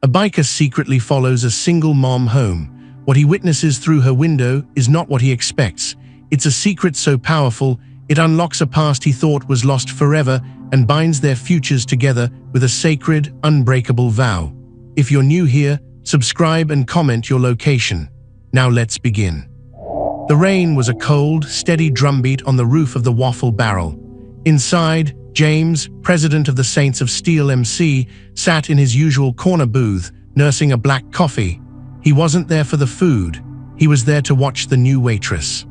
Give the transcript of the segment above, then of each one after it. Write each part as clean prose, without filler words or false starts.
A biker secretly follows a single mom home. What he witnesses through her window is not what he expects. It's a secret so powerful, it unlocks a past he thought was lost forever and binds their futures together with a sacred, unbreakable vow. If you're new here, subscribe and comment your location. Now let's begin. The rain was a cold, steady drumbeat on the roof of the waffle barrel. Inside, James, president of the Saints of Steel MC, sat in his usual corner booth, nursing a black coffee. He wasn't there for the food. He was there to watch the new waitress.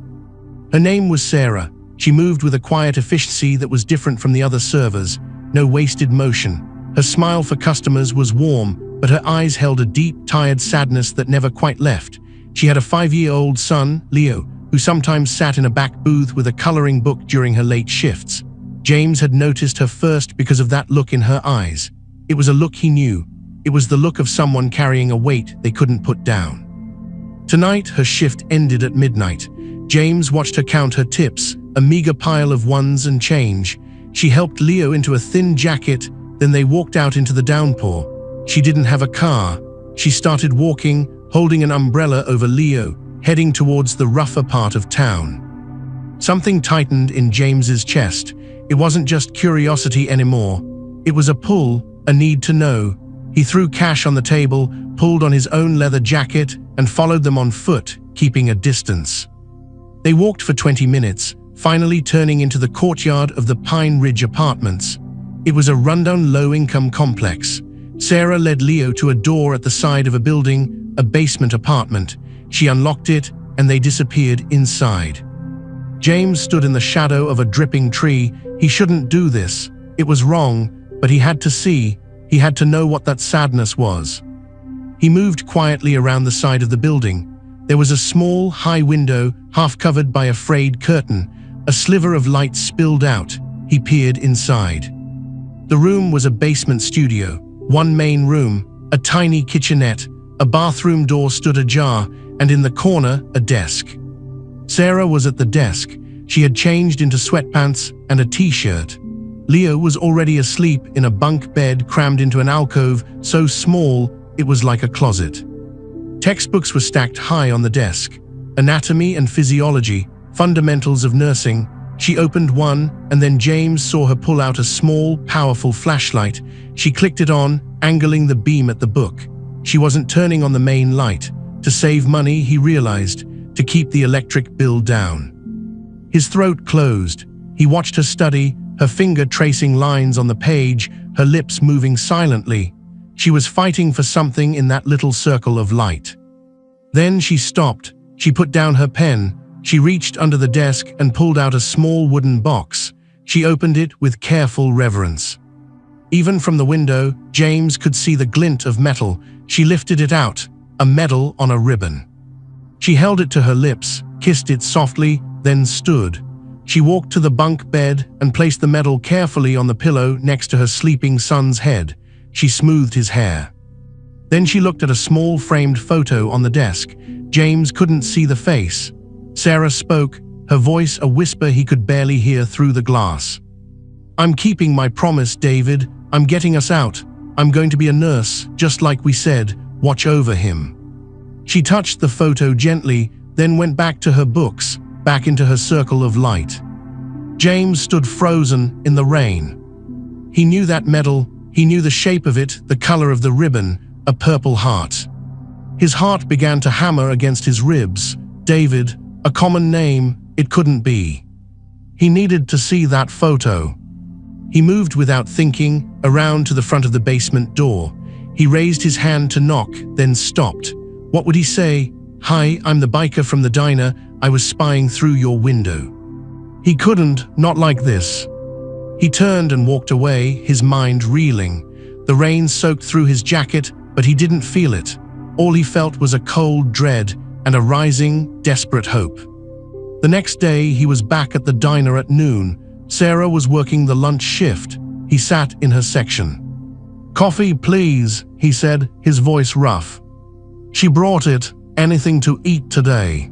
Her name was Sarah. She moved with a quiet efficiency that was different from the other servers. No wasted motion. Her smile for customers was warm, but her eyes held a deep, tired sadness that never quite left. She had a 5-year-old son, Leo, who sometimes sat in a back booth with a coloring book during her late shifts. James had noticed her first because of that look in her eyes. It was a look he knew. It was the look of someone carrying a weight they couldn't put down. Tonight, her shift ended at midnight. James watched her count her tips, a meager pile of ones and change. She helped Leo into a thin jacket, then they walked out into the downpour. She didn't have a car. She started walking, holding an umbrella over Leo, heading towards the rougher part of town. Something tightened in James's chest. It wasn't just curiosity anymore. It was a pull, a need to know. He threw cash on the table, pulled on his own leather jacket, and followed them on foot, keeping a distance. They walked for 20 minutes, finally turning into the courtyard of the Pine Ridge Apartments. It was a rundown low-income complex. Sarah led Leo to a door at the side of a building, a basement apartment. She unlocked it, and they disappeared inside. James stood in the shadow of a dripping tree. He shouldn't do this. It was wrong, but he had to see. He had to know what that sadness was. He moved quietly around the side of the building. There was a small, high window, half covered by a frayed curtain. A sliver of light spilled out. He peered inside. The room was a basement studio. One main room, a tiny kitchenette, a bathroom door stood ajar, and in the corner, a desk. Sarah was at the desk. She had changed into sweatpants and a t-shirt. Leo was already asleep in a bunk bed crammed into an alcove so small it was like a closet. Textbooks were stacked high on the desk. Anatomy and physiology, fundamentals of nursing. She opened one, and then James saw her pull out a small, powerful flashlight. She clicked it on, angling the beam at the book. She wasn't turning on the main light. To save money, he realized, to keep the electric bill down. His throat closed. He watched her study, her finger tracing lines on the page, her lips moving silently. She was fighting for something in that little circle of light. Then she stopped. She put down her pen. She reached under the desk and pulled out a small wooden box. She opened it with careful reverence. Even from the window, James could see the glint of metal. She lifted it out, a medal on a ribbon. She held it to her lips, kissed it softly, then stood. She walked to the bunk bed and placed the medal carefully on the pillow next to her sleeping son's head. She smoothed his hair. Then she looked at a small framed photo on the desk. James couldn't see the face. Sarah spoke, her voice a whisper he could barely hear through the glass. "I'm keeping my promise, David. I'm getting us out. I'm going to be a nurse, just like we said. Watch over him." She touched the photo gently, then went back to her books, back into her circle of light. James stood frozen in the rain. He knew that medal. He knew the shape of it, the color of the ribbon, a purple heart. His heart began to hammer against his ribs. David, a common name, it couldn't be. He needed to see that photo. He moved without thinking, around to the front of the basement door. He raised his hand to knock, then stopped. What would he say? "Hi, I'm the biker from the diner. I was spying through your window." He couldn't, not like this. He turned and walked away, his mind reeling. The rain soaked through his jacket, but he didn't feel it. All he felt was a cold dread and a rising, desperate hope. The next day, he was back at the diner at noon. Sarah was working the lunch shift. He sat in her section. "Coffee, please," he said, his voice rough. She brought it. "Anything to eat today?"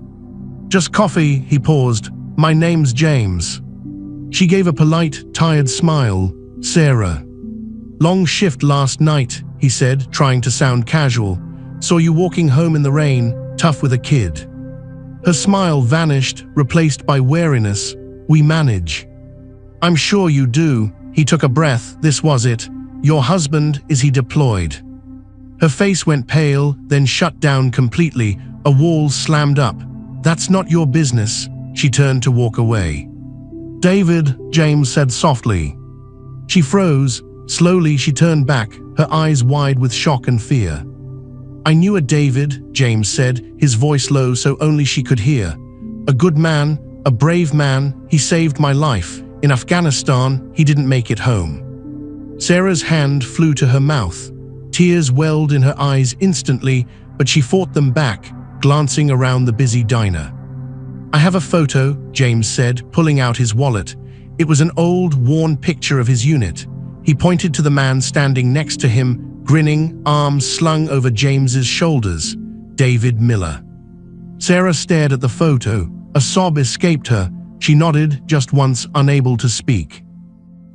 "Just coffee," he paused. "My name's James." She gave a polite, tired smile. "Sarah." "Long shift last night," he said, trying to sound casual. "Saw you walking home in the rain, tough with a kid." Her smile vanished, replaced by wariness. "We manage." "I'm sure you do." He took a breath. "This was it. Your husband, is he deployed?" Her face went pale, then shut down completely. A wall slammed up. "That's not your business." She turned to walk away. "David," James said softly. She froze. Slowly she turned back, her eyes wide with shock and fear. "I knew a David," James said, his voice low so only she could hear. "A good man, a brave man. He saved my life. In Afghanistan, he didn't make it home." Sarah's hand flew to her mouth. Tears welled in her eyes instantly, but she fought them back, glancing around the busy diner. "I have a photo," James said, pulling out his wallet. It was an old, worn picture of his unit. He pointed to the man standing next to him, grinning, arms slung over James's shoulders. David Miller. Sarah stared at the photo. A sob escaped her. She nodded just once, unable to speak.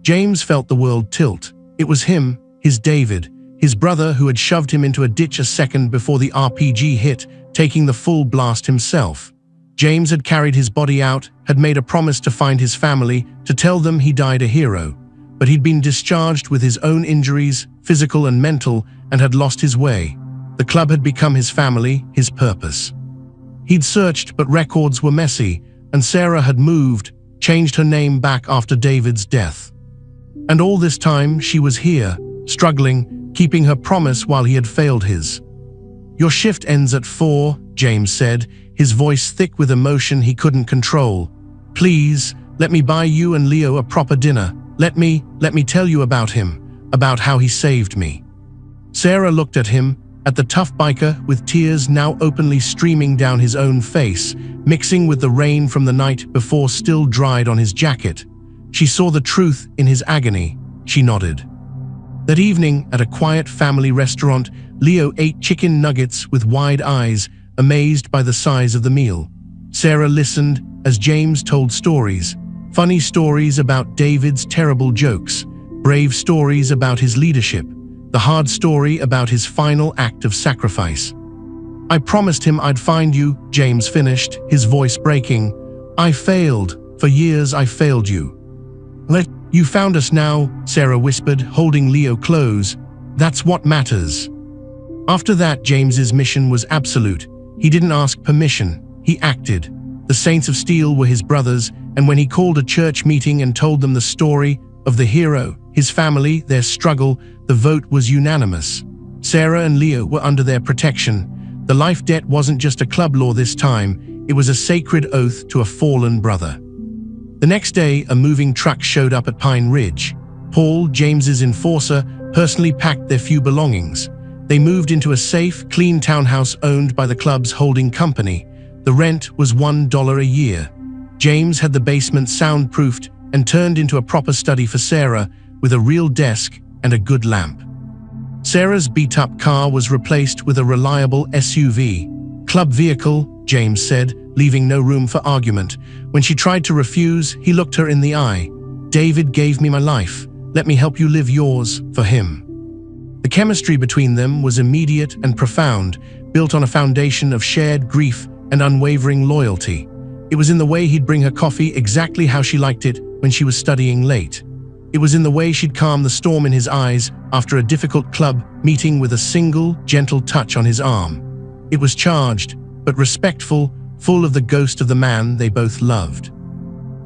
James felt the world tilt. It was him, his David, his brother who had shoved him into a ditch a second before the RPG hit, taking the full blast himself. James had carried his body out, had made a promise to find his family, to tell them he died a hero. But he'd been discharged with his own injuries, physical and mental, and had lost his way. The club had become his family, his purpose. He'd searched, but records were messy, and Sarah had moved, changed her name back after David's death. And all this time, she was here, struggling, keeping her promise while he had failed his. "Your shift ends at 4, James said, his voice thick with emotion he couldn't control. "Please, let me buy you and Leo a proper dinner. Let me tell you about him, about how he saved me." Sarah looked at him, at the tough biker with tears now openly streaming down his own face, mixing with the rain from the night before still dried on his jacket. She saw the truth in his agony. She nodded. That evening, at a quiet family restaurant, Leo ate chicken nuggets with wide eyes, amazed by the size of the meal. Sarah listened as James told stories. Funny stories about David's terrible jokes, brave stories about his leadership, the hard story about his final act of sacrifice. "I promised him I'd find you," James finished, his voice breaking. "I failed. For years I failed you." "You found us now," Sarah whispered, holding Leo close. "That's what matters." After that, James's mission was absolute. He didn't ask permission. He acted. The Saints of Steel were his brothers, and when he called a church meeting and told them the story of the hero, his family, their struggle, the vote was unanimous. Sarah and Leo were under their protection. The life debt wasn't just a club law this time, it was a sacred oath to a fallen brother. The next day, a moving truck showed up at Pine Ridge. Paul, James's enforcer, personally packed their few belongings. They moved into a safe, clean townhouse owned by the club's holding company. The rent was $1 a year. James had the basement soundproofed and turned into a proper study for Sarah, with a real desk and a good lamp. Sarah's beat-up car was replaced with a reliable SUV. "Club vehicle," James said, leaving no room for argument. When she tried to refuse, he looked her in the eye. "David gave me my life. Let me help you live yours for him." The chemistry between them was immediate and profound, built on a foundation of shared grief and unwavering loyalty. It was in the way he'd bring her coffee exactly how she liked it when she was studying late. It was in the way she'd calm the storm in his eyes after a difficult club meeting with a single, gentle touch on his arm. It was charged, but respectful, full of the ghost of the man they both loved.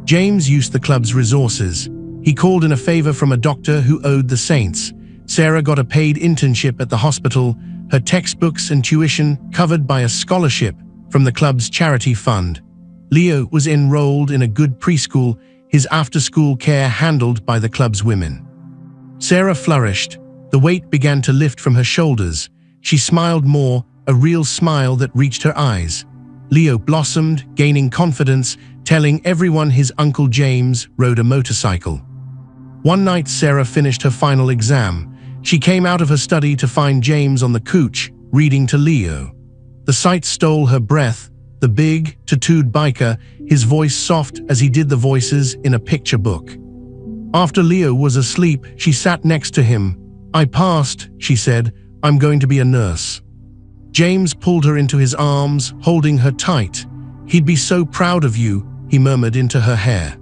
James used the club's resources. He called in a favor from a doctor who owed the Saints. Sarah got a paid internship at the hospital, her textbooks and tuition covered by a scholarship from the club's charity fund. Leo was enrolled in a good preschool, his after-school care handled by the club's women. Sarah flourished. The weight began to lift from her shoulders. She smiled more, a real smile that reached her eyes. Leo blossomed, gaining confidence, telling everyone his Uncle James rode a motorcycle. One night, Sarah finished her final exam. She came out of her study to find James on the couch, reading to Leo. The sight stole her breath. The big, tattooed biker, his voice soft as he did the voices in a picture book. After Leo was asleep, she sat next to him. "I passed," she said. "I'm going to be a nurse." James pulled her into his arms, holding her tight. "He'd be so proud of you," he murmured into her hair.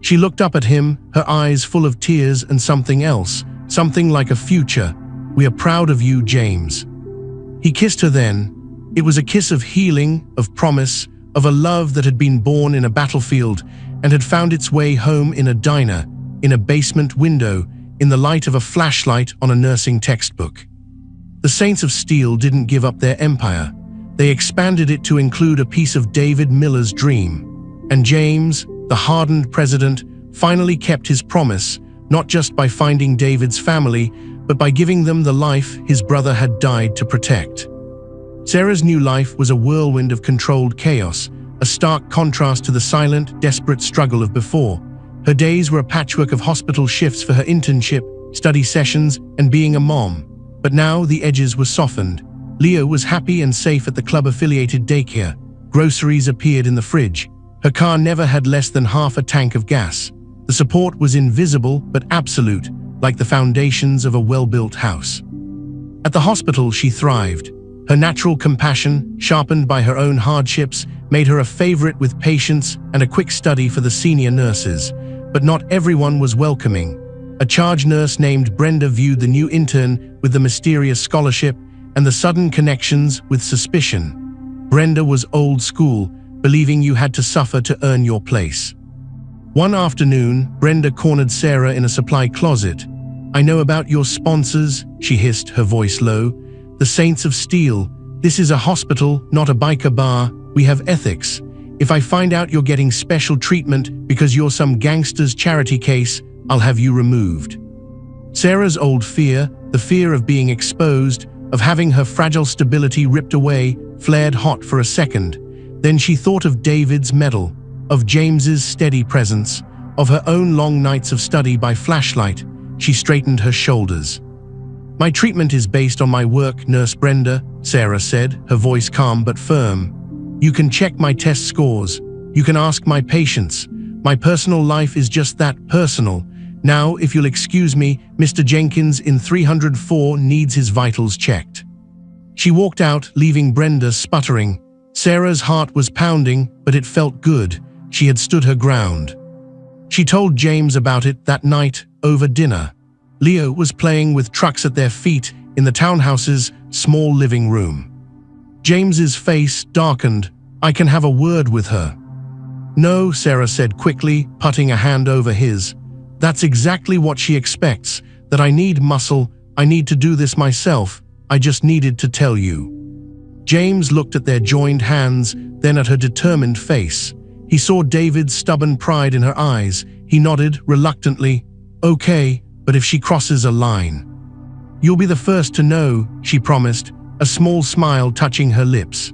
She looked up at him, her eyes full of tears and something else, something like a future. "We are proud of you, James." He kissed her then. It was a kiss of healing, of promise, of a love that had been born in a battlefield and had found its way home in a diner, in a basement window, in the light of a flashlight on a nursing textbook. The Saints of Steel didn't give up their empire. They expanded it to include a piece of David Miller's dream. And James, the hardened president, finally kept his promise, not just by finding David's family, but by giving them the life his brother had died to protect. Sarah's new life was a whirlwind of controlled chaos, a stark contrast to the silent, desperate struggle of before. Her days were a patchwork of hospital shifts for her internship, study sessions, and being a mom. But now the edges were softened. Leo was happy and safe at the club-affiliated daycare. Groceries appeared in the fridge. Her car never had less than half a tank of gas. The support was invisible but absolute, like the foundations of a well-built house. At the hospital, she thrived. Her natural compassion, sharpened by her own hardships, made her a favorite with patients and a quick study for the senior nurses. But not everyone was welcoming. A charge nurse named Brenda viewed the new intern with the mysterious scholarship and the sudden connections with suspicion. Brenda was old school, believing you had to suffer to earn your place. One afternoon, Brenda cornered Sarah in a supply closet. "I know about your sponsors," she hissed, her voice low. "The Saints of Steel. This is a hospital, not a biker bar. We have ethics. If I find out you're getting special treatment because you're some gangster's charity case, I'll have you removed." Sarah's old fear, the fear of being exposed, of having her fragile stability ripped away, flared hot for a second. Then she thought of David's medal, of James's steady presence, of her own long nights of study by flashlight. She straightened her shoulders. "My treatment is based on my work, Nurse Brenda," Sarah said, her voice calm but firm. "You can check my test scores. You can ask my patients. My personal life is just that, personal. Now, if you'll excuse me, Mr. Jenkins in 304 needs his vitals checked." She walked out, leaving Brenda sputtering. Sarah's heart was pounding, but it felt good. She had stood her ground. She told James about it that night, over dinner. Leo was playing with trucks at their feet in the townhouse's small living room. James's face darkened. "I can have a word with her." "No," Sarah said quickly, putting a hand over his. "That's exactly what she expects, that I need muscle, I need to do this myself. I just needed to tell you." James looked at their joined hands, then at her determined face. He saw David's stubborn pride in her eyes. He nodded reluctantly. "Okay, but if she crosses a line." "You'll be the first to know," she promised, a small smile touching her lips.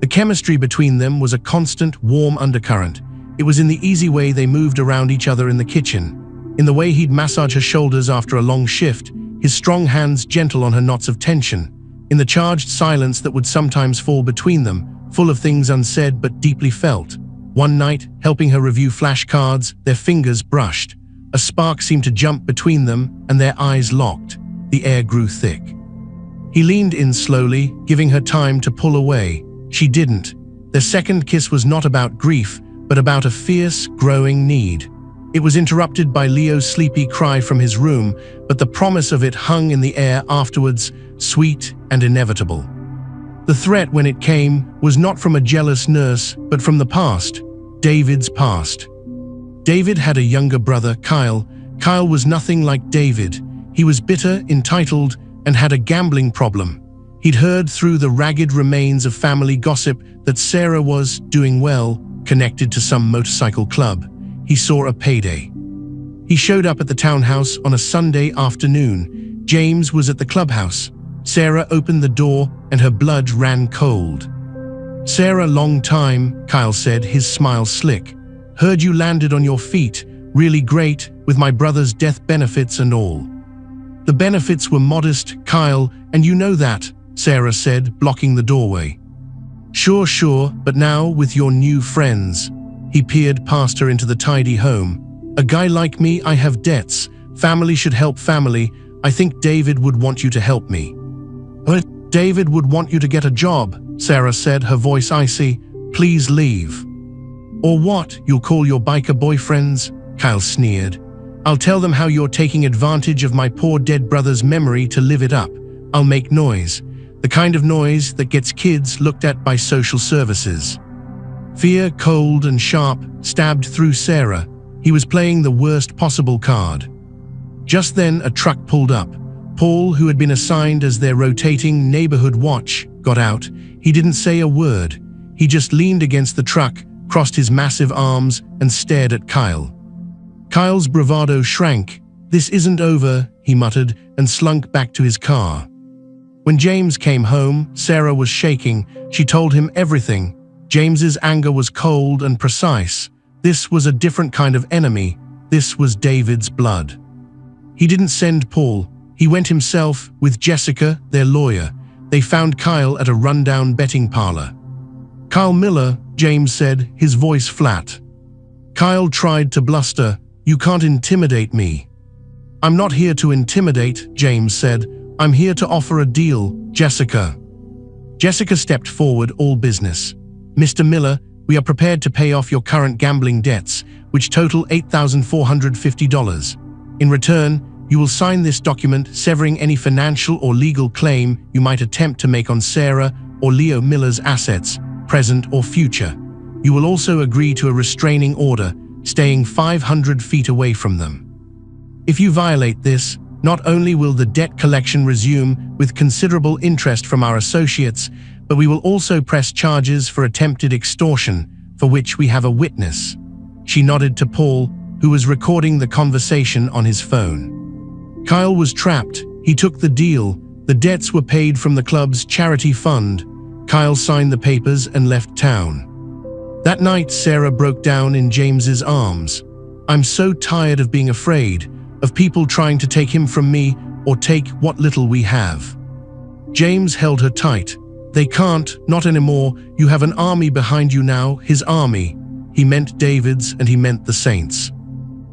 The chemistry between them was a constant, warm undercurrent. It was in the easy way they moved around each other in the kitchen, in the way he'd massage her shoulders after a long shift, his strong hands gentle on her knots of tension, in the charged silence that would sometimes fall between them, full of things unsaid but deeply felt. One night, helping her review flashcards, their fingers brushed. A spark seemed to jump between them, and their eyes locked. The air grew thick. He leaned in slowly, giving her time to pull away. She didn't. Their second kiss was not about grief, but about a fierce, growing need. It was interrupted by Leo's sleepy cry from his room, but the promise of it hung in the air afterwards, sweet and inevitable. The threat, when it came, was not from a jealous nurse, but from the past, David's past. David had a younger brother, Kyle. Kyle was nothing like David. He was bitter, entitled, and had a gambling problem. He'd heard through the ragged remains of family gossip that Sarah was doing well, connected to some motorcycle club. He saw a payday. He showed up at the townhouse on a Sunday afternoon. James was at the clubhouse. Sarah opened the door and her blood ran cold. "Sarah, long time," Kyle said, his smile slick. "Heard you landed on your feet. Really great, with my brother's death benefits and all." "The benefits were modest, Kyle, and you know that," Sarah said, blocking the doorway. Sure, but now with your new friends." He peered past her into the tidy home. "A guy like me, I have debts. Family should help family. I think David would want you to help me." "Oh, David would want you to get a job," Sarah said, her voice icy. "Please leave." "Or what, you'll call your biker boyfriends?" Kyle sneered. "I'll tell them how you're taking advantage of my poor dead brother's memory to live it up. I'll make noise. The kind of noise that gets kids looked at by social services." Fear, cold and sharp, stabbed through Sarah. He was playing the worst possible card. Just then, a truck pulled up. Paul, who had been assigned as their rotating neighborhood watch, got out. He didn't say a word. He just leaned against the truck, crossed his massive arms, and stared at Kyle. Kyle's bravado shrank. "This isn't over," he muttered, and slunk back to his car. When James came home, Sarah was shaking. She told him everything. James's anger was cold and precise. This was a different kind of enemy. This was David's blood. He didn't send Paul. He went himself with Jessica, their lawyer. They found Kyle at a rundown betting parlor. "Kyle Miller," James said, his voice flat. Kyle tried to bluster. "You can't intimidate me." "I'm not here to intimidate," James said. "I'm here to offer a deal, Jessica." Jessica stepped forward, all business. "Mr. Miller, we are prepared to pay off your current gambling debts, which total $8,450. In return, you will sign this document severing any financial or legal claim you might attempt to make on Sarah or Leo Miller's assets, present or future. You will also agree to a restraining order, staying 500 feet away from them. If you violate this, not only will the debt collection resume with considerable interest from our associates, but we will also press charges for attempted extortion, for which we have a witness." She nodded to Paul, who was recording the conversation on his phone. Kyle was trapped. He took the deal. The debts were paid from the club's charity fund. Kyle signed the papers and left town. That night, Sarah broke down in James's arms. "I'm so tired of being afraid, of people trying to take him from me or take what little we have." James held her tight. "They can't, not anymore. You have an army behind you now, his army." He meant David's, and he meant the Saints.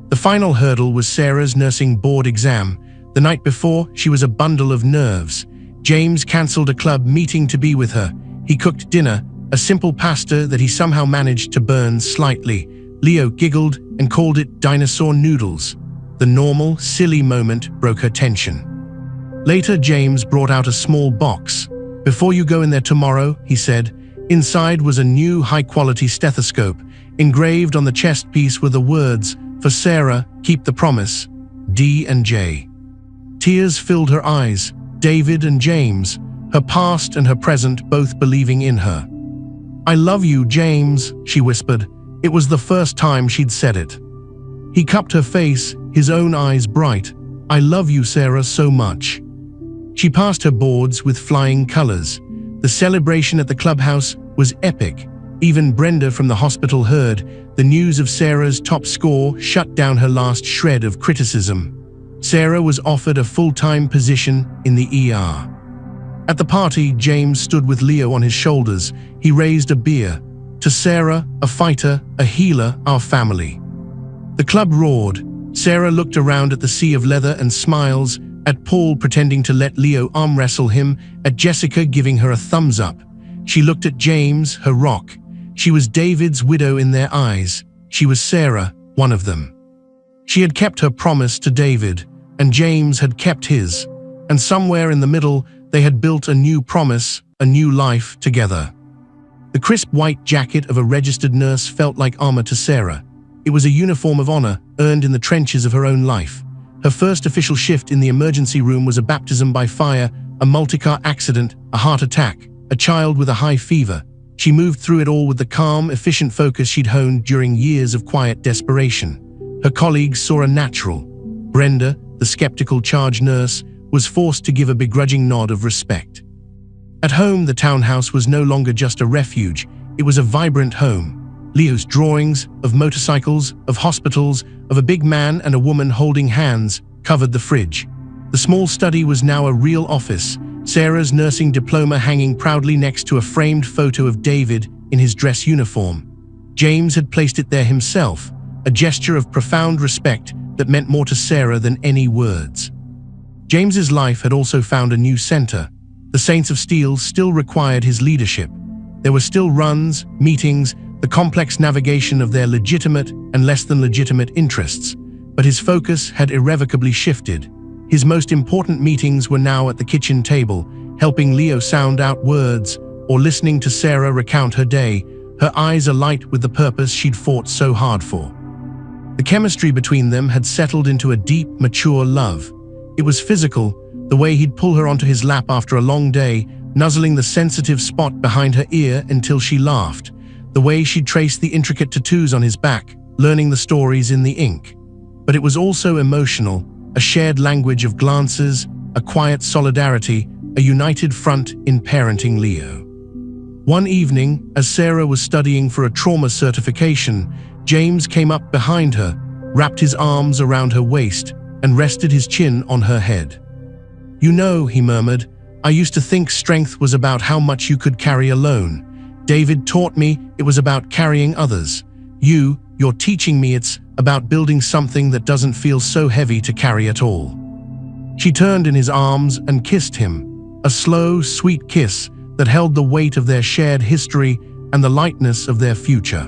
The final hurdle was Sarah's nursing board exam. The night before, she was a bundle of nerves. James canceled a club meeting to be with her. He cooked dinner, a simple pasta that he somehow managed to burn slightly. Leo giggled and called it dinosaur noodles. The normal, silly moment broke her tension. Later, James brought out a small box. "Before you go in there tomorrow," he said. Inside was a new high-quality stethoscope. Engraved on the chest piece were the words, "For Sarah, keep the promise, D&J." Tears filled her eyes. David and James, her past and her present, both believing in her. "I love you, James," she whispered. It was the first time she'd said it. He cupped her face, his own eyes bright. "I love you, Sarah, so much." She passed her boards with flying colors. The celebration at the clubhouse was epic. Even Brenda from the hospital heard. The news of Sarah's top score shut down her last shred of criticism. Sarah was offered a full-time position in the ER. At the party, James stood with Leo on his shoulders. He raised a beer. "To Sarah, a fighter, a healer, our family." The club roared. Sarah looked around at the sea of leather and smiles, at Paul pretending to let Leo arm wrestle him, at Jessica giving her a thumbs up. She looked at James, her rock. She was David's widow in their eyes. She was Sarah, one of them. She had kept her promise to David, and James had kept his. And somewhere in the middle, they had built a new promise, a new life together. The crisp white jacket of a registered nurse felt like armor to Sarah. It was a uniform of honor, earned in the trenches of her own life. Her first official shift in the emergency room was a baptism by fire, a multi-car accident, a heart attack, a child with a high fever. She moved through it all with the calm, efficient focus she'd honed during years of quiet desperation. Her colleagues saw a natural. Brenda, the skeptical charge nurse, was forced to give a begrudging nod of respect. At home, the townhouse was no longer just a refuge. It was a vibrant home. Leo's drawings, of motorcycles, of hospitals, of a big man and a woman holding hands, covered the fridge. The small study was now a real office, Sarah's nursing diploma hanging proudly next to a framed photo of David in his dress uniform. James had placed it there himself, a gesture of profound respect that meant more to Sarah than any words. James's life had also found a new center. The Saints of Steel still required his leadership. There were still runs, meetings, the complex navigation of their legitimate and less than legitimate interests, but his focus had irrevocably shifted. His most important meetings were now at the kitchen table, helping Leo sound out words or listening to Sarah recount her day, her eyes alight with the purpose she'd fought so hard for. The chemistry between them had settled into a deep, mature love. It was physical, the way he'd pull her onto his lap after a long day, nuzzling the sensitive spot behind her ear until she laughed, the way she'd trace the intricate tattoos on his back, learning the stories in the ink. But it was also emotional, a shared language of glances, a quiet solidarity, a united front in parenting Leo. One evening, as Sarah was studying for a trauma certification, James came up behind her, wrapped his arms around her waist, and rested his chin on her head. "You know," he murmured, "I used to think strength was about how much you could carry alone. David taught me it was about carrying others. You're teaching me it's about building something that doesn't feel so heavy to carry at all." She turned in his arms and kissed him, a slow, sweet kiss that held the weight of their shared history and the lightness of their future.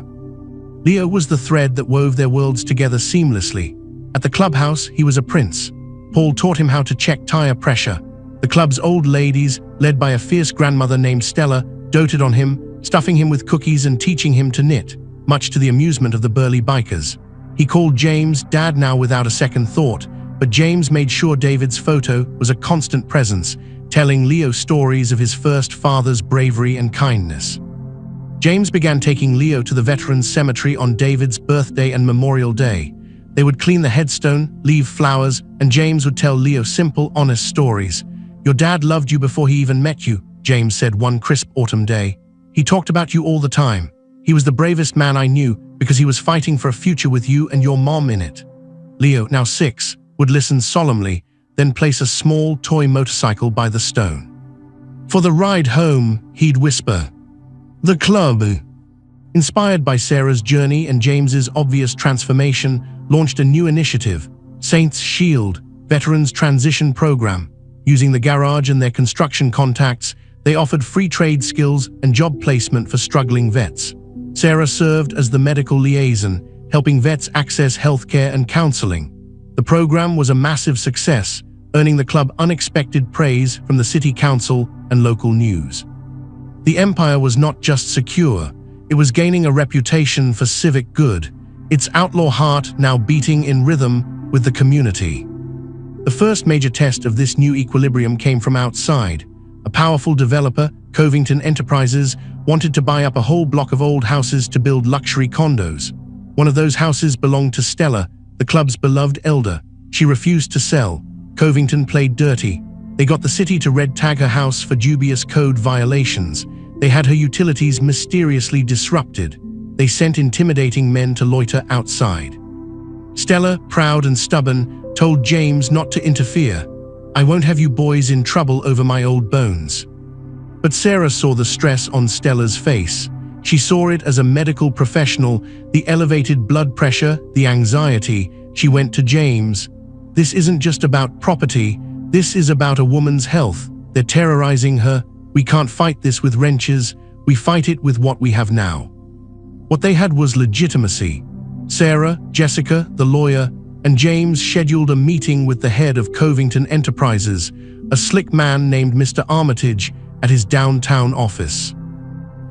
Leo was the thread that wove their worlds together seamlessly. At the clubhouse, he was a prince. Paul taught him how to check tire pressure. The club's old ladies, led by a fierce grandmother named Stella, doted on him, stuffing him with cookies and teaching him to knit, much to the amusement of the burly bikers. He called James Dad now without a second thought, but James made sure David's photo was a constant presence, telling Leo stories of his first father's bravery and kindness. James began taking Leo to the Veterans Cemetery on David's birthday and Memorial Day. They would clean the headstone, leave flowers, and James would tell Leo simple, honest stories. "Your dad loved you before he even met you," James said one crisp autumn day. "He talked about you all the time. He was the bravest man I knew because he was fighting for a future with you and your mom in it." Leo, now 6, would listen solemnly, then place a small toy motorcycle by the stone. "For the ride home," he'd whisper. "The club." Inspired by Sarah's journey and James's obvious transformation, launched a new initiative, Saints Shield, Veterans Transition Program. Using the garage and their construction contacts, they offered free trade skills and job placement for struggling vets. Sarah served as the medical liaison, helping vets access healthcare and counseling. The program was a massive success, earning the club unexpected praise from the city council and local news. The empire was not just secure, it was gaining a reputation for civic good, its outlaw heart now beating in rhythm with the community. The first major test of this new equilibrium came from outside. A powerful developer, Covington Enterprises, wanted to buy up a whole block of old houses to build luxury condos. One of those houses belonged to Stella, the club's beloved elder. She refused to sell. Covington played dirty. They got the city to red tag her house for dubious code violations. They had her utilities mysteriously disrupted. They sent intimidating men to loiter outside. Stella, proud and stubborn, told James not to interfere. "I won't have you boys in trouble over my old bones." But Sarah saw the stress on Stella's face. She saw it as a medical professional, the elevated blood pressure, the anxiety. She went to James. "This isn't just about property. This is about a woman's health. They're terrorizing her. We can't fight this with wrenches. We fight it with what we have now." What they had was legitimacy. Sarah, Jessica, the lawyer, and James scheduled a meeting with the head of Covington Enterprises, a slick man named Mr. Armitage, at his downtown office.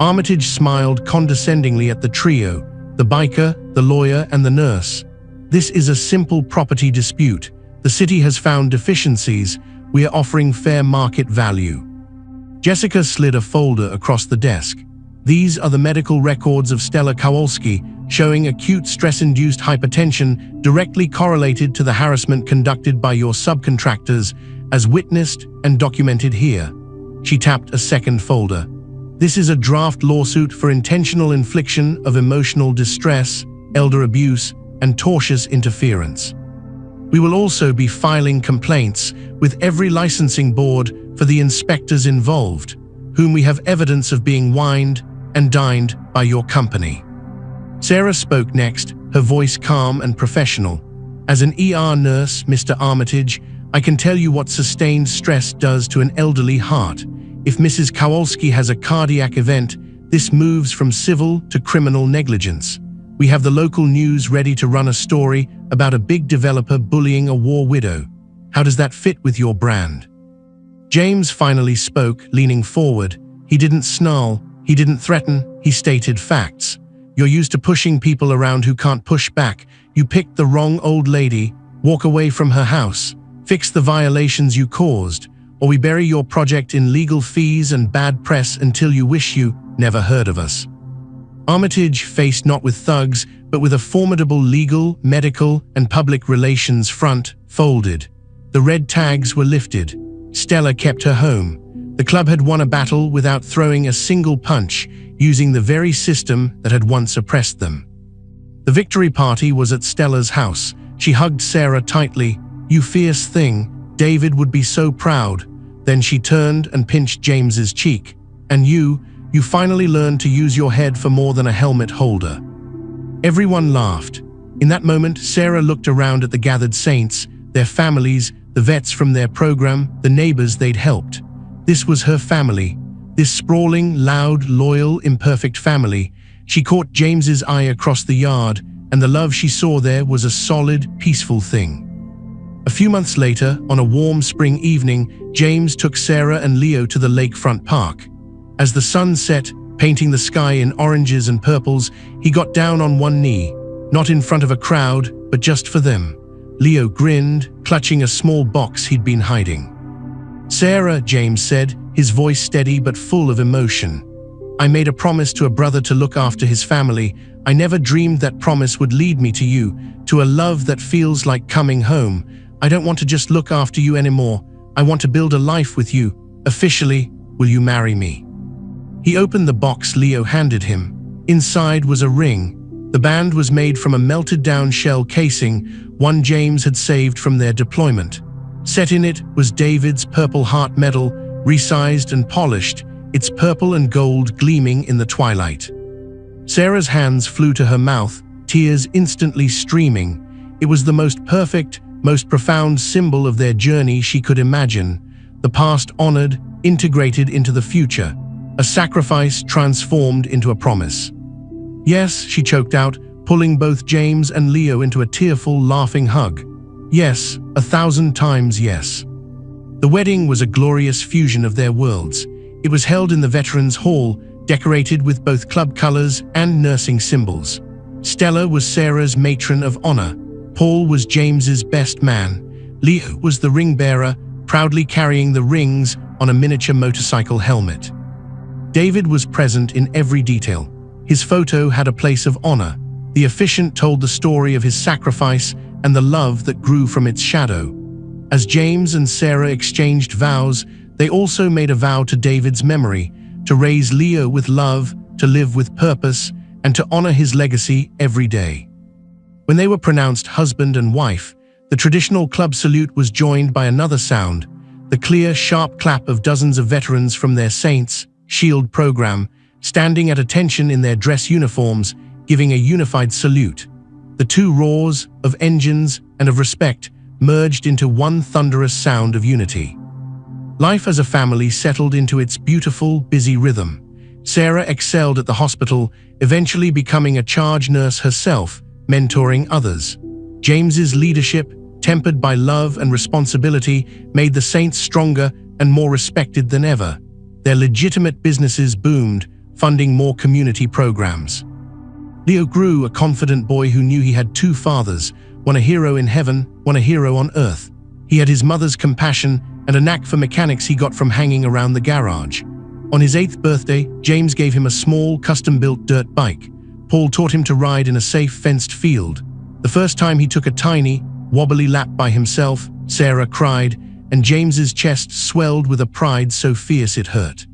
Armitage smiled condescendingly at the trio, the biker, the lawyer, and the nurse. "This is a simple property dispute. The city has found deficiencies. We are offering fair market value." Jessica slid a folder across the desk. "These are the medical records of Stella Kowalski, showing acute stress-induced hypertension directly correlated to the harassment conducted by your subcontractors, as witnessed and documented here." She tapped a second folder. "This is a draft lawsuit for intentional infliction of emotional distress, elder abuse, and tortious interference. We will also be filing complaints with every licensing board for the inspectors involved, whom we have evidence of being wined and dined by your company." Sarah spoke next, her voice calm and professional. "As an ER nurse, Mr. Armitage, I can tell you what sustained stress does to an elderly heart. If Mrs. Kowalski has a cardiac event, this moves from civil to criminal negligence. We have the local news ready to run a story about a big developer bullying a war widow. How does that fit with your brand?" James finally spoke, leaning forward. He didn't snarl, he didn't threaten, he stated facts. "You're used to pushing people around who can't push back. You picked the wrong old lady. Walk away from her house. Fix the violations you caused, or we bury your project in legal fees and bad press until you wish you never heard of us." Armitage faced not with thugs, but with a formidable legal, medical, and public relations front folded. The red tags were lifted. Stella kept her home. The club had won a battle without throwing a single punch, using the very system that had once oppressed them. The victory party was at Stella's house. She hugged Sarah tightly. "You fierce thing, David would be so proud." Then she turned and pinched James's cheek. "And you finally learned to use your head for more than a helmet holder." Everyone laughed. In that moment, Sarah looked around at the gathered saints, their families, the vets from their program, the neighbors they'd helped. This was her family. This sprawling, loud, loyal, imperfect family. She caught James's eye across the yard, and the love she saw there was a solid, peaceful thing. A few months later, on a warm spring evening, James took Sarah and Leo to the lakefront park. As the sun set, painting the sky in oranges and purples, he got down on one knee, not in front of a crowd, but just for them. Leo grinned, clutching a small box he'd been hiding. "Sarah," James said, his voice steady but full of emotion. "I made a promise to a brother to look after his family. I never dreamed that promise would lead me to you, to a love that feels like coming home. I don't want to just look after you anymore. I want to build a life with you. Officially, will you marry me?" He opened the box Leo handed him. Inside was a ring. The band was made from a melted-down shell casing, one James had saved from their deployment. Set in it was David's Purple Heart medal, resized and polished, its purple and gold gleaming in the twilight. Sarah's hands flew to her mouth, tears instantly streaming. It was the most perfect, most profound symbol of their journey she could imagine. The past honored, integrated into the future. A sacrifice transformed into a promise. "Yes," she choked out, pulling both James and Leo into a tearful, laughing hug. "Yes, 1,000 times yes." The wedding was a glorious fusion of their worlds. It was held in the Veterans Hall, decorated with both club colors and nursing symbols. Stella was Sarah's matron of honor. Paul was James's best man. Leo was the ring bearer, proudly carrying the rings on a miniature motorcycle helmet. David was present in every detail. His photo had a place of honor. The officiant told the story of his sacrifice and the love that grew from its shadow. As James and Sarah exchanged vows, they also made a vow to David's memory, to raise Leo with love, to live with purpose, and to honor his legacy every day. When they were pronounced husband and wife, the traditional club salute was joined by another sound, the clear, sharp clap of dozens of veterans from their Saints' Shield program, standing at attention in their dress uniforms, giving a unified salute. The two roars of engines and of respect merged into one thunderous sound of unity. Life as a family settled into its beautiful, busy rhythm. Sarah excelled at the hospital, eventually becoming a charge nurse herself, mentoring others. James's leadership, tempered by love and responsibility, made the Saints stronger and more respected than ever. Their legitimate businesses boomed, funding more community programs. Leo grew a confident boy who knew he had two fathers, one a hero in heaven, one a hero on earth. He had his mother's compassion and a knack for mechanics he got from hanging around the garage. On his 8th birthday, James gave him a small, custom-built dirt bike. Paul taught him to ride in a safe, fenced field. The first time he took a tiny, wobbly lap by himself, Sarah cried, and James's chest swelled with a pride so fierce it hurt.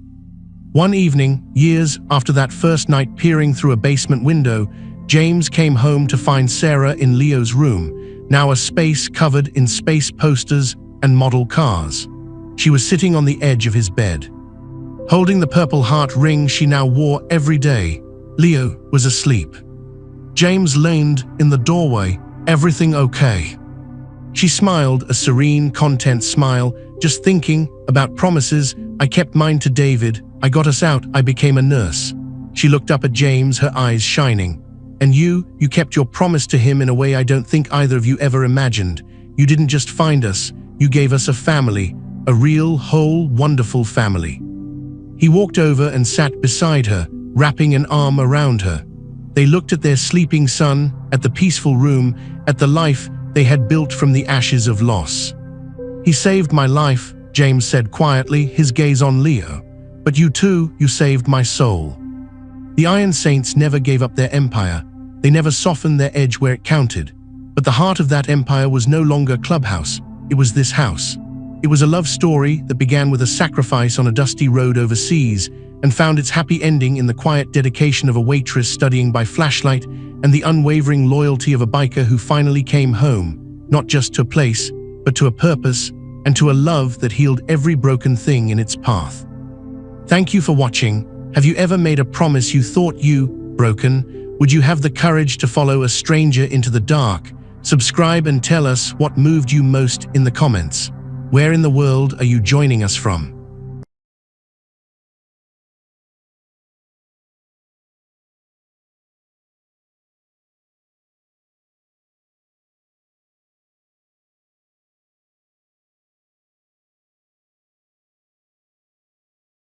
One evening, years after that first night peering through a basement window, James came home to find Sarah in Leo's room, now a space covered in space posters and model cars. She was sitting on the edge of his bed. Holding the Purple Heart ring she now wore every day, Leo was asleep. James leaned in the doorway. "Everything okay?" She smiled, a serene, content smile. Just thinking about promises, I kept mine to David. I got us out, I became a nurse. She looked up at James, her eyes shining. And you kept your promise to him in a way I don't think either of you ever imagined. You didn't just find us, you gave us a family, a real, whole, wonderful family. He walked over and sat beside her, wrapping an arm around her. They looked at their sleeping son, at the peaceful room, at the life they had built from the ashes of loss. He saved my life, James said quietly, his gaze on Leo. But you too, you saved my soul. The Iron Saints never gave up their empire. They never softened their edge where it counted. But the heart of that empire was no longer Clubhouse. It was this house. It was a love story that began with a sacrifice on a dusty road overseas and found its happy ending in the quiet dedication of a waitress studying by flashlight and the unwavering loyalty of a biker who finally came home, not just to a place, but to a purpose and to a love that healed every broken thing in its path. Thank you for watching. Have you ever made a promise you thought you broken? Would you have the courage to follow a stranger into the dark? Subscribe and tell us what moved you most in the comments. Where in the world are you joining us from?